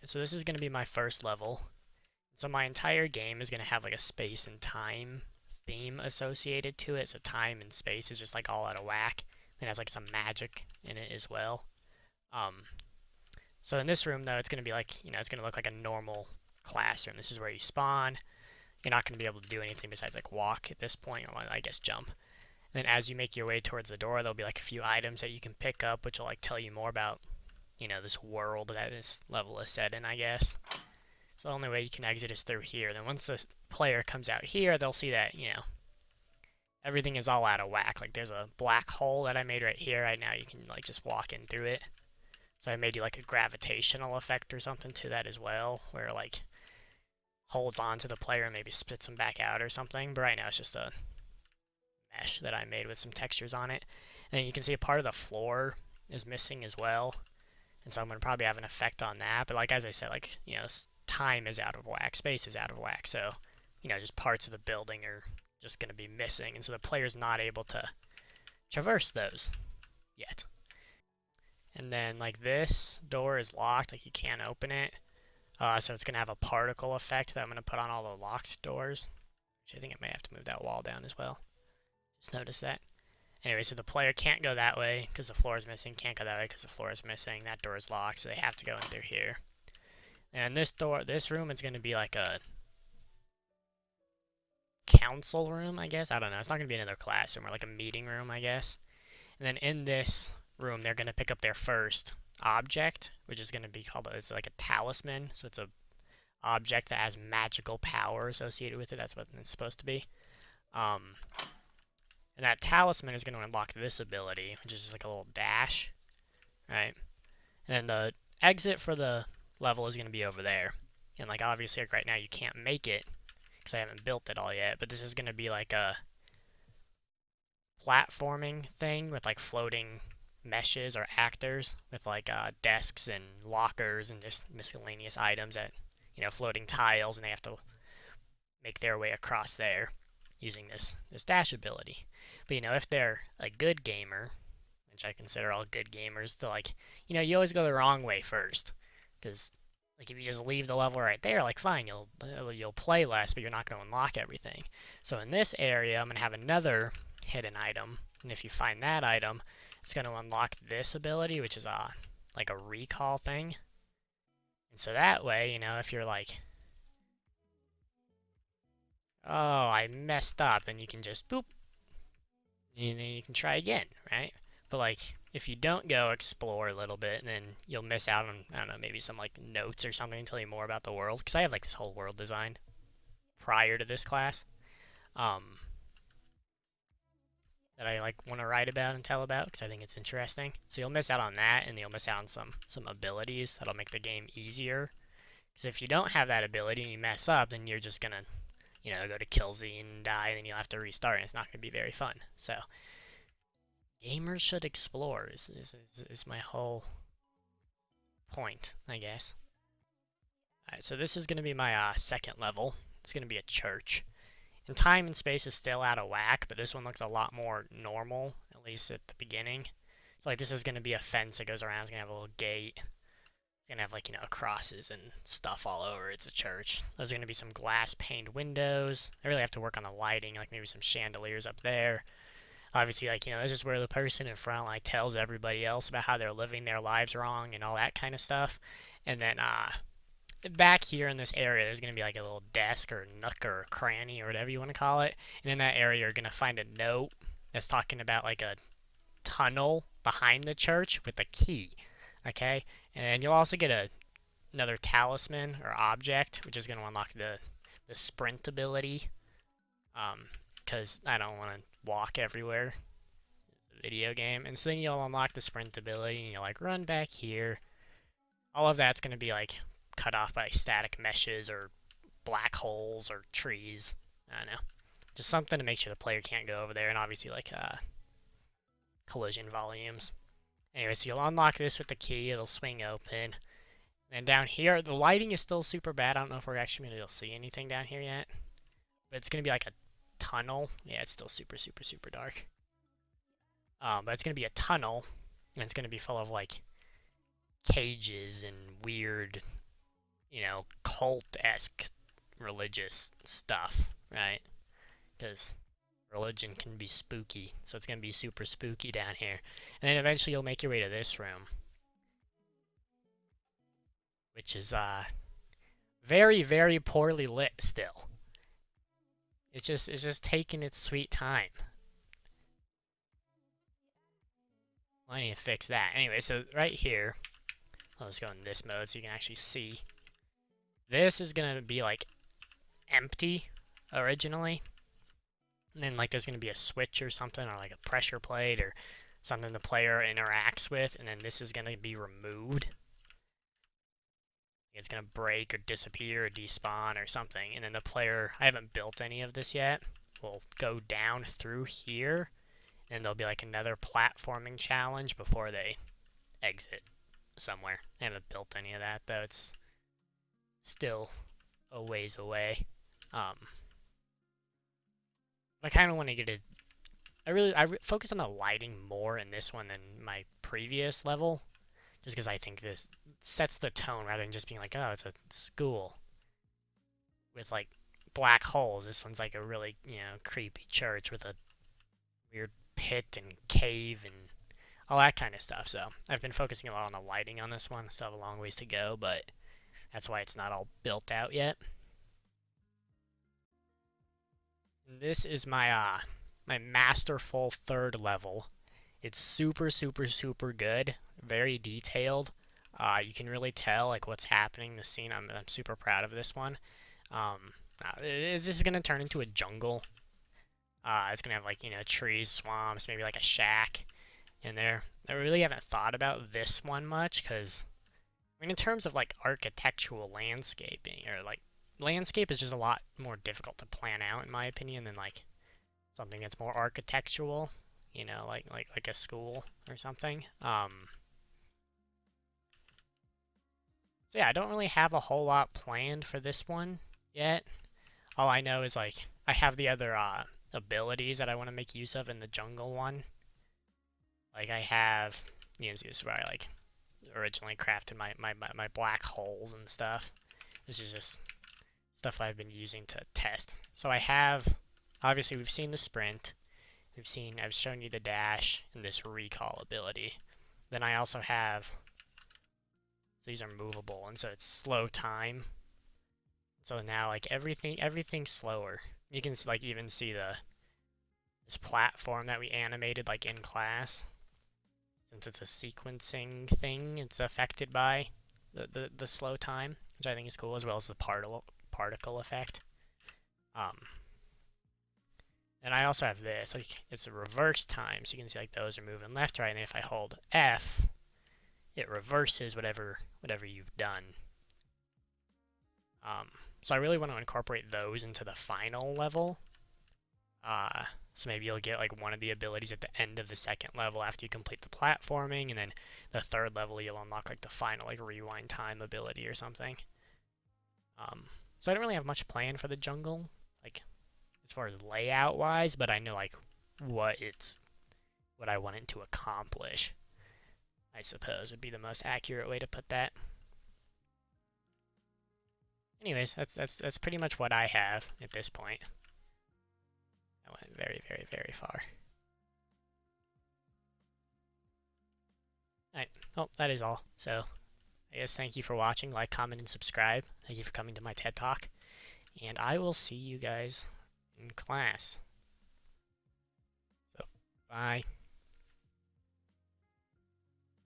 So this is going to be my first level. So my entire game is going to have like a space and time theme associated to it. So time and space is just like all out of whack. It has like some magic in it as well. Um, so in this room though, it's going to be like, it's going to look like a normal classroom. This is where you spawn. You're not going to be able to do anything besides like walk at this point, or I guess jump. And then as you make your way towards the door, there'll be like a few items that you can pick up, which will like tell you more about, this world that this level is set in, I guess. So the only way you can exit is through here. Then once the player comes out here, they'll see that, everything is all out of whack. Like there's a black hole that I made right here. Right now you can like just walk in through it. So I made you like a gravitational effect or something to that as well, where like holds on to the player and maybe spits them back out or something. But right now it's just a mesh that I made with some textures on it. And you can see a part of the floor is missing as well. And so I'm going to probably have an effect on that. But like as I said, like, time is out of whack, space is out of whack. So, just parts of the building are just going to be missing. And so the player's not able to traverse those yet. And then like this door is locked, like you can't open it. So it's going to have a particle effect that I'm going to put on all the locked doors. Which I think I may have to move that wall down as well. Just notice that. Anyway, so the player can't go that way because the floor is missing, can't go that way because the floor is missing, that door is locked, so they have to go in through here. And this room is going to be like a council room, I guess. I don't know. It's not going to be another classroom or like a meeting room, I guess. And then in this room, they're going to pick up their first object, which is going to be called, it's like a talisman. So it's a object that has magical power associated with it. That's what it's supposed to be. And that talisman is going to unlock this ability, which is just like a little dash, right? And then the exit for the level is going to be over there. And like obviously like right now you can't make it because I haven't built it all yet, but this is going to be like a platforming thing with like floating meshes or actors with like desks and lockers and just miscellaneous items that, floating tiles, and they have to make their way across there using this dash ability. But if they're a good gamer, which I consider all good gamers, to like, you always go the wrong way first, because like if you just leave the level right there, like fine, you'll play less, but you're not going to unlock everything. So in this area, I'm going to have another hidden item, and if you find that item, it's going to unlock this ability, which is like a recall thing. And so that way, if you're like, oh, I messed up, and you can just boop, and then you can try again, right? But like, if you don't go explore a little bit, then you'll miss out on, I don't know, maybe some like notes or something to tell you more about the world. Because I have like this whole world design prior to this class, um, that I like want to write about and tell about because I think it's interesting. So you'll miss out on that, and you'll miss out on some abilities that'll make the game easier. Because if you don't have that ability and you mess up, then you're just gonna, go to kill Z and die, and then you'll have to restart, and it's not gonna be very fun. So gamers should explore is my whole point, I guess. Alright, so this is going to be my second level. It's going to be a church. And time and space is still out of whack, but this one looks a lot more normal, at least at the beginning. So like this is going to be a fence that goes around. It's going to have a little gate. It's going to have like, crosses and stuff all over. It's a church. There's going to be some glass paned windows. I really have to work on the lighting, like maybe some chandeliers up there. Obviously, like, this is where the person in front, like, tells everybody else about how they're living their lives wrong and all that kind of stuff. And then, back here in this area, there's going to be, like, a little desk or nook or cranny or whatever you want to call it. And in that area, you're going to find a note that's talking about, like, a tunnel behind the church with a key, okay? And you'll also get another talisman or object, which is going to unlock the sprint ability. Because I don't want to walk everywhere. It's a video game. And so then you'll unlock the sprint ability and you'll like run back here. All of that's going to be like cut off by static meshes or black holes or trees. I don't know. Just something to make sure the player can't go over there, and obviously like collision volumes. Anyway, so you'll unlock this with the key, it'll swing open. And down here, the lighting is still super bad. I don't know if we're actually going to see anything down here yet. But it's going to be like a tunnel. Yeah, it's still super, super, super dark. But it's going to be a tunnel, and it's going to be full of, like, cages and weird you know, cult-esque religious stuff, right? Because religion can be spooky, so it's gonna be super spooky down here. And then eventually you'll make your way to this room, which is very, very poorly lit still. It's just taking its sweet time. Well, I need to fix that. Anyway, so right here, let's go in this mode so you can actually see. This is gonna be like empty originally. And then like there's gonna be a switch or something, or like a pressure plate or something the player interacts with, and then this is gonna be removed. It's gonna break or disappear or despawn or something, and then the player, I haven't built any of this yet, will go down through here, and there'll be like another platforming challenge before they exit somewhere. I haven't built any of that though, it's still a ways away. I kind of want to get it. I focus on the lighting more in this one than my previous level, just because I think this sets the tone rather than just being like, oh, it's a school with like black holes. This one's like a really, you know, creepy church with a weird pit and cave and all that kind of stuff. So I've been focusing a lot on the lighting on this one. Still have a long ways to go, but that's why it's not all built out yet. And this is my my masterful third level. It's super, super, super good. Very detailed. You can really tell like what's happening in the scene. I'm super proud of this one. This is gonna turn into a jungle. It's gonna have like, you know, trees, swamps, maybe like a shack in there. I really haven't thought about this one much because, I mean, in terms of like architectural landscaping or like landscape is just a lot more difficult to plan out in my opinion than like something that's more architectural, you know, like a school or something. So yeah, I don't really have a whole lot planned for this one yet. All I know is like I have the other abilities that I want to make use of in the jungle one. Like I have, you can see this is where I like originally crafted my black holes and stuff. This is just stuff I've been using to test. So I have, obviously we've seen the sprint, I've shown you the dash and this recall ability. Then I also have, so these are movable, and so it's slow time. So now like everything's slower. You can like even see this platform that we animated like in class. Since it's a sequencing thing, it's affected by the slow time, which I think is cool, as well as the particle effect. And I also have this, like it's a reverse time, so you can see like those are moving left, right, and if I hold F, it reverses whatever you've done. So I really want to incorporate those into the final level. So maybe you'll get like one of the abilities at the end of the second level after you complete the platforming, and then the third level you'll unlock like the final like rewind time ability or something. So I don't really have much planned for the jungle, like as far as layout wise, but I know like what I want it to accomplish, I suppose would be the most accurate way to put that. Anyways, that's pretty much what I have at this point. I went very, very, very far. Alright, well, that is all. So, I guess thank you for watching. Like, comment, and subscribe. Thank you for coming to my TED Talk. And I will see you guys in class. So, bye.